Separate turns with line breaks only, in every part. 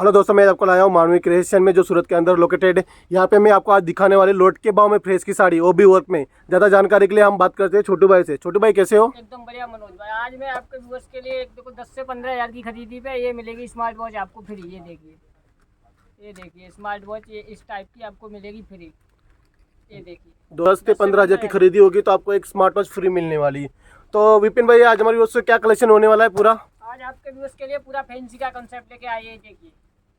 Hello दोस्तों, मैं आपको लाया हूँ मानवी क्रिएशन में, जो सूरत के अंदर लोकेटेड है। यहाँ पे मैं आपको आज दिखाने वाली लोट के भाव में फ्रेश की साड़ी, वो भी वर्क में। ज़्यादा जानकारी के लिए हम बात करते हैं छोटू भाई से। छोटू भाई कैसे हो?
एकदम बढ़िया मनोज भाई। आज मैं आपके व्यूअर्स के लिए एक देखो 10 से 15 हज़ार की खरीदी पे ये मिलेगी स्मार्ट वॉच आपको फ्री। ये देखिए स्मार्ट वॉच ये इस टाइप की आपको मिलेगी फ्री। ये देखिए
10 से 15 हज़ार की खरीदी होगी तो आपको एक स्मार्ट वॉच फ्री मिलने वाली है। तो विपिन भाई, आज हमारी व्यूअर्स से क्या कलेक्शन होने वाला है पूरा?
आज आपके व्यूअर्स के लिए पूरा फैंसी का कंसेप्ट लेके आए।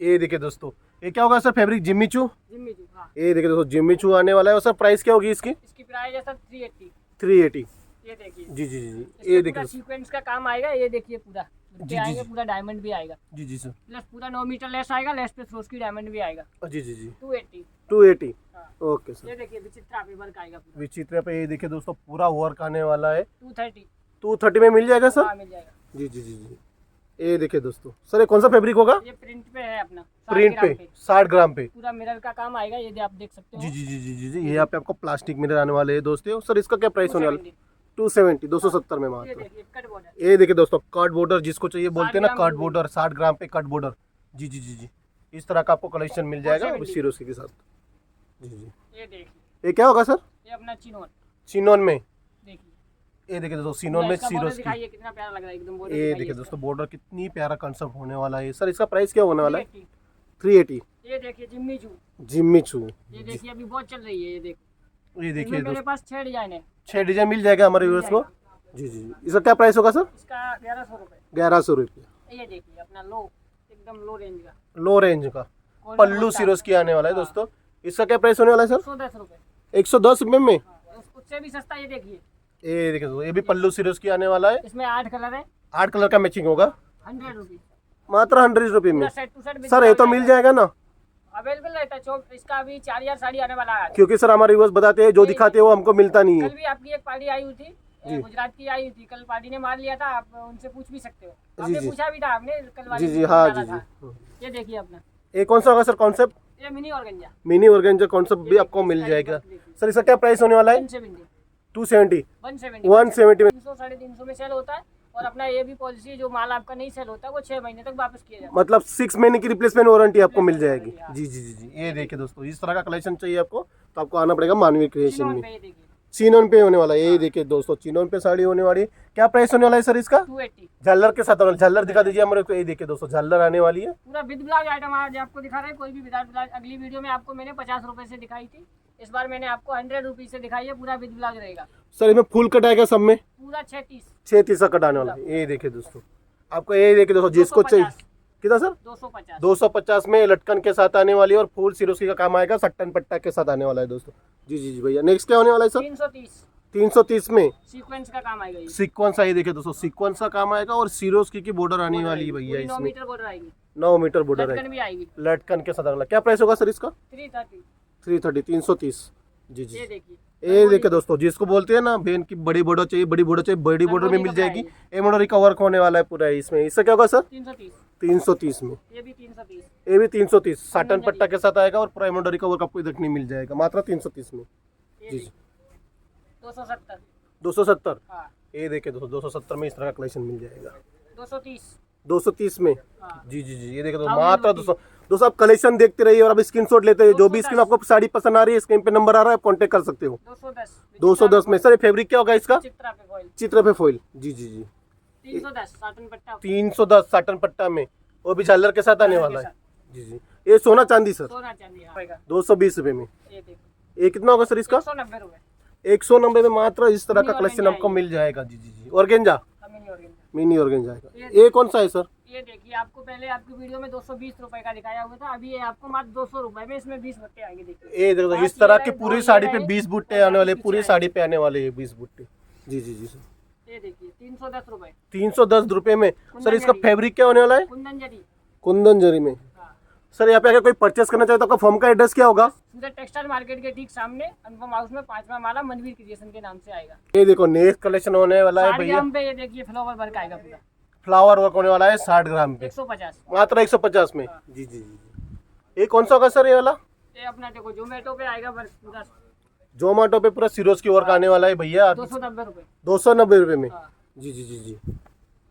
ये देखिए दोस्तों, ये क्या होगा सर? फैब्रिक जिम्मी चू।
हाँ।
ये देखिए दोस्तों, जिम्मी चू आने वाला है। और सर प्राइस क्या होगी इसकी?
इसकी प्राइस है सर
380।
ये देखिए
जी जी जी, ये देखिए
सीक्वेंस का काम आएगा। ये देखिए पूरा
जी,
आएगा,
जी।
पूरा डायमंड भी आएगा।
जी जी सर।
प्लस पूरा 9 मीटर लेस आएगा, लेस पे सोस की डायमंड भी आएगा।
जी जी जी,
280।
280।
हाँ।
Okay sir.
ये देखिए विचित्रा पे वर्क आएगा पूरा।
विचित्र पे ये देखिए दोस्तों, पूरा वर्क आने वाला है।
230।
230 में मिल जाएगा सर?
हाँ मिल जाएगा।
जी जी जी जी, ये देखिए दोस्तों, सर ये कौन सा फैब्रिक होगा?
ये प्रिंट पे है अपना, 60
प्रिंट पे,
ग्राम
60 ग्राम पे।
पूरा मिरर का काम आएगा। ये आप देख सकते हो।
जी जी जी जी जी जी, ये यहाँ पे आपको प्लास्टिक मिरर आने वाले हैं दोस्तों। सर इसका क्या प्राइस होने वाला है?
270।
270 में
ये
मात्र।
देखिए कट बॉर्डर।
ये देखिए दोस्तों, कट बॉर्डर जिसको चाहिए बोलते हैं ना,
60 ग्राम
कट बॉर्डर, 60 ग्राम पे कट बॉर्डर। जी जी जी जी, इस तरह का आपको कलेक्शन मिल जाएगा
470
सिरोस्की के साथ। जी जी,
ये देखिए
ये क्या होगा सर?
ये अपना चिनोन।
चिनोन में।
देखिए
ये देखिए दोस्तों, चिनोन में
इसका border
सिरोस्की।
दिखाइए कितना प्यारा लग रहा है एकदम। border
ये
दिखाइए
देखिए
इसका।
दोस्तों, बॉर्डर कितनी प्यारा कंसेप्ट होने वाला है। सर इसका प्राइस क्या होने वाला है?
380।
380।
ये देखिए जिम्मी चू।
जिम्मी चू।
ये देखिए अभी बहुत चल रही है। ये देखो
ये देखिए
मेरे
दोस्तों,
पास 6 डिजाइन है।
6 डिजाइन मिल जाएगा हमारे व्यूअर्स को। जी जी जी, इसका क्या प्राइस होगा सर?
इसका 1100 रुपये।
1100 रुपये।
ये देखिए अपना लो, एकदम लो रेंज का
लो रेंज का पल्लू सिरोस्की आने वाला है दोस्तों। इसका क्या प्राइस होने वाला है सर?
110 रुपये।
110 रुपये में।
उससे भी सस्ता। ये देखिए
ये देखिए दोस्तों, ये भी पल्लू सिरोस्की आने वाला है।
इसमें 8 कलर है।
8 कलर का मैचिंग होगा
100 रुपीज।
मात्र 100 रुपये में।
सेट टू सेट
सर ये तो मिल जाएगा ना?
अवेलेबल रहता है। इसका अभी 4000 साड़ी आने वाला है।
क्योंकि सर हमारे व्यूअर्स बताते हैं जो दिखाते हैं वो हमको मिलता नहीं
कल
है।
भी आपकी एक पार्टी आई हुई थी, गुजरात की आई हुई थी। कल पार्टी ने मार लिया था। आप उनसे पूछ भी सकते हो। आपने
जी।
पूछा भी था आपने कल वाले
जी जी,
दिन
हाँ
डाला
जी
था।
जी।
ये देखिए अपना,
ये कौन सा होगा सर कॉन्सेप्ट?
ये mini organza.
Mini organza concept भी आपको मिल जाएगा। सर इसका क्या प्राइस होने वाला है?
170।
270।
170
170 में।
300 साढ़े 300 में सेल होता है। और अपना ये भी पॉलिसी, जो माल आपका नहीं सेल होता वो 6 महीने तक वापस किया जाता है।
मतलब 6 महीने की रिप्लेसमेंट वारंटी आपको मिल जाएगी। जी जी जी जी, ये देखिए दोस्तों, इस तरह का कलेक्शन चाहिए आपको तो आपको आना पड़ेगा मानवी क्रिएशन
चिनोन
में।
पे ये देखिए
चिनोन पे होने वाला है। ये देखिए दोस्तों, चिनोन पे साड़ी होने वाली है। क्या प्राइस होने वाला है सर इसका?
280।
झालर के साथ। झालर दिखा दीजिए हमारे को। ये देखिए दोस्तों, झालर आने वाली है।
पूरा विद ब्लाउज आइटम आज आपको दिखा रहे हैं। कोई भी विदाउट ब्लाउज अगली वीडियो में आपको मैंने 50 रुपए से दिखाई थी। इस बार मैंने आपको 100 रुपीज से दिखाई है। पूरा विद ब्लाउज रहेगा।
सर इसमें फुल कट आएगा सब में?
पूरा 36।
36 का कट आने वाला है। ये देखिए दोस्तों, आपको ये देखिए दोस्तों, जिसको चाहिए।
250।
कितना सर?
250।
250 में लटकन के साथ आने वाली है और फुल सिरोस्की का काम आएगा, सट्टन पट्टा के साथ आने वाला है दोस्तों। जी जी जी भैया, नेक्स्ट क्या होने वाला है सर?
330
330 में
सीक्वेंस का काम आएगा। ये
सीक्वेंस है। ये देखिए दोस्तों, सीक्वेंस का काम आएगा और सिरोस्की की बॉर्डर आने वाली है भैया।
9
इसमें
मीटर बॉर्डर आएगी।
9 मीटर बॉर्डर
लटकन
है,
भी आएगी।
लटकन के साथ आने वाला। क्या प्राइस होगा सर इसका?
330।
330। 330। जी जी,
ये देखिए
ये देखिए दोस्तों, जिसको बोलते हैं ना बहन की बड़ी बॉर्डर चाहिए, बड़ी बॉर्डर चाहिए, बड़ी बॉर्डर में मिल जाएगी। एम्ब्रॉयडरी का वर्क होने वाला है पूरा इसमें। इसका क्या होगा सर?
330।
330 में।
ये भी 330।
ये भी 330 साटन पट्टा के साथ आएगा और पूरा एम्ब्रॉयडरी का वर्क आपको देखने मिल जाएगा मात्र 330 में।
ये
जी
देखिए 270।
270।
हाँ
ये देखिए दोस्तों, 270 में इस तरह का कलेक्शन मिल जाएगा।
230।
230 में।
हाँ।
जी जी जी, ये देखिए दोस्तों,
1000
मात्र 200। दोस्तों आप कलेक्शन देखते रहिए और अब स्क्रीनशॉट लेते रहिए। जो भी
210।
स्क्रीन आपको साड़ी पसंद आ रही है, स्क्रीन पे नंबर आ रहा है, आप कांटेक्ट कर सकते हो।
210।
210 में। सर ये फैब्रिक क्या होगा इसका?
चित्रा पे फॉइल।
चित्र पे फॉइल। जी जी जी,
310 साटन पट्टा।
310 साटन पट्टा में, वो भी झालर के साथ आने
झालर
वाला
के
है। जी जी, ये सोना चांदी सर
सोना चांदी आएगा।
220 रुपये में।
ये देखो
ये कितना होगा सर इसका?
190 रुपए।
190 में मात्र इस तरह का
मिनी
कलेक्शन
ऑर्गेन्जा
आपको मिल जाएगा। जी जी जी, organza,
mini organza.
Mini organza आएगा। ये कौन सा है सर?
ये देखिए आपको पहले आपकी वीडियो में 220 रुपए का दिखाया हुआ था। अभी ये आपको मात्र 200 रुपए में, इसमें 20 बट्टे आएंगे। देखिए
ये देखो, इस तरह की पूरी साड़ी पे 20 बूटे आने वाले, पूरी साड़ी पे आने वाले हैं 20 बूटे। जी जी जी सर,
ये देखिए 310 रुपए।
310 रुपये में। सर इसका फैब्रिक क्या होने वाला है?
कुंदन जरी।
कुंदन जरी में।
हाँ।
सर यहाँ पे अगर कोई परचेस करना चाहे तो आपका फॉर्म का एड्रेस क्या होगा?
सीधा टेक्सटाइल मार्केट के ठीक सामने अनुपम हाउस में 5वां माला मनवीर क्रिएशन के नाम से आएगा।
ये देखो, नेक्स्ट कलेक्शन होने वाला है
60
भैया।
ग्राम पे ये देखिए फ्लावर वर्क आएगा पूरा।
फ्लावर वर्क होने वाला है 60 ग्राम पे
150।
मात्र 150 में। जी जी जी, ये कौन सा होगा सर ये वाला?
ये अपना देखो जोमेटो पे आएगा वर्क पूरा।
जोमेटो पे पूरा सिरोस्की वर्क आने वाला है भैया
290 रुपए।
290 रुपये में।
हाँ।
जी जी जी जी,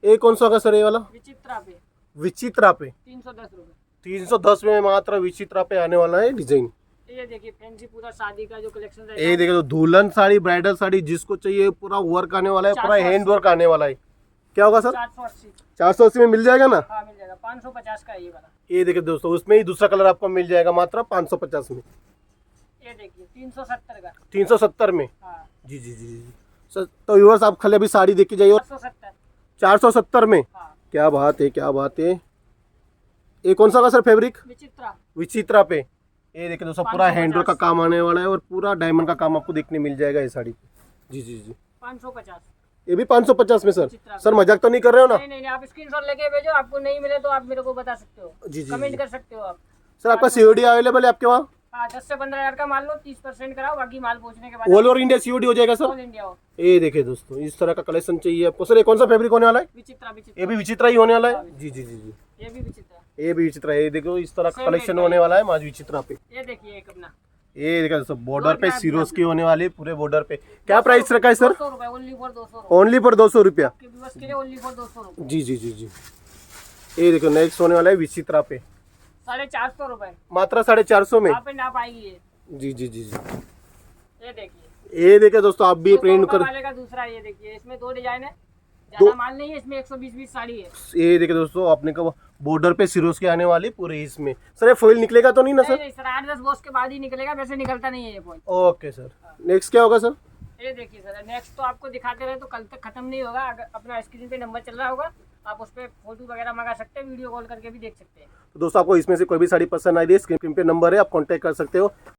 ये कौन सा होगा सर ये वाला?
विचित्रा पे
विचित्रा पे
310 रुपए।
310 में मात्र विचित्रा पे आने वाला है डिजाइन।
ये देखिए फैंसी पूरा शादी का जो कलेक्शन रहता
ये
है।
देखिए, तो दुल्हन साड़ी, ब्राइडल साड़ी जिसको चाहिए, पूरा वर्क आने वाला है, पूरा
480
हैंड वर्क आने वाला है। क्या होगा सर?
480।
480 में मिल जाएगा ना?
हाँ मिल जाएगा, 550 का है ये वाला।
ये देखिए दोस्तों, उसमें ही दूसरा कलर आपको मिल जाएगा मात्र 550 में।
ये देखिए 370 का।
370 में।
हाँ
जी जी जी जी सर। तो व्यूअर्स, आप खाली अभी साड़ी देख के जाइए।
470।
470 में।
हाँ
क्या बात है, क्या बात है। ये कौन सा का सर फैब्रिक?
विचित्रा।
विचित्रा पे। ये देखिए दोस्तों, पूरा
550
हैंडवर्क का काम आने वाला है और पूरा डायमंड का काम आपको देखने मिल जाएगा ये साड़ी पे। जी जी जी।
550।
ये भी 550 में सर?
विचित्रा।
सर मजाक तो नहीं कर रहे हो ना?
नहीं नहीं नहीं, आप स्क्रीनशॉट लेके भेजो, आपको नहीं मिले तो आप मेरे को बता सकते हो,
जी जी
कमेंट
जी।
कर सकते हो आप।
सर आपका सीओडी अवेलेबल है आपके वहाँ?
हाँ 10 से 15 हज़ार का माल लो, 30% कराओ, बाकी माल पहुंचने के बाद
ऑल ओवर इंडिया सीओडी हो जाएगा सर?
ऑल इंडिया हो।
ये देखिए दोस्तों, इस तरह का कलेक्शन चाहिए आपको। सर ये कौन सा फैब्रिक होने वाला है?
विचित्रा।
ये भी विचित्रा ही होने वाला है? जी जी जी जी।
ये भी विचित्रा।
ये भी विचित्रा है। ये देखो, इस तरह का
Same
कलेक्शन
rate
होने वाला है आज विचित्रा पे।
ये देखिए एक अपना
ये देखो दोस्तों, बॉर्डर पे
ग्राम
सिरोज की होने वाली है, पूरे बॉर्डर पे। क्या प्राइस रखा है सर?
200 रुपए, ओनली फॉर 200 रुपए
ओनली पर 200 रुपया।
के व्यूअर्स के लिए, ओनली फॉर 200 रुपए।
जी जी जी जी। ये देखो, नेक्स्ट होने वाला है विचित्रा पे,
450 रुपए।
मात्र 450 में।
आप पे नाप आएगी ये।
जी जी जी जी।
ये देखिए
ये देखिए दोस्तों, आप भी
200
प्रिंट
रुपए
कर।
वाले का दूसरा, ये देखिए इसमें 2 डिजाइन है, ज्यादा माल नहीं है इसमें, 120 साड़ी है।
ये देखिए दोस्तों, अपने को बॉर्डर पे सिरोज की आने वाली पूरे इसमें। सर ये फॉइल निकलेगा तो नहीं ना
नहीं
सर?
नहीं सर, 8-10 वॉश के बाद ही निकलेगा, वैसे निकलता नहीं है ये पॉइंट।
Okay sir. नेक्स्ट क्या होगा सर?
ये देखिए सर, नेक्स्ट तो आपको दिखाते रहे तो कल तक खत्म नहीं होगा। अगर अपना स्क्रीन पे नंबर चल रहा होगा, आप उस पर फोटो वगैरह मंगा सकते हैं, वीडियो कॉल करके भी देख सकते हैं।
तो दोस्तों, आपको इसमें से कोई भी साड़ी पसंद आई है, स्क्रीन पे नंबर है, आप कांटेक्ट कर सकते हो।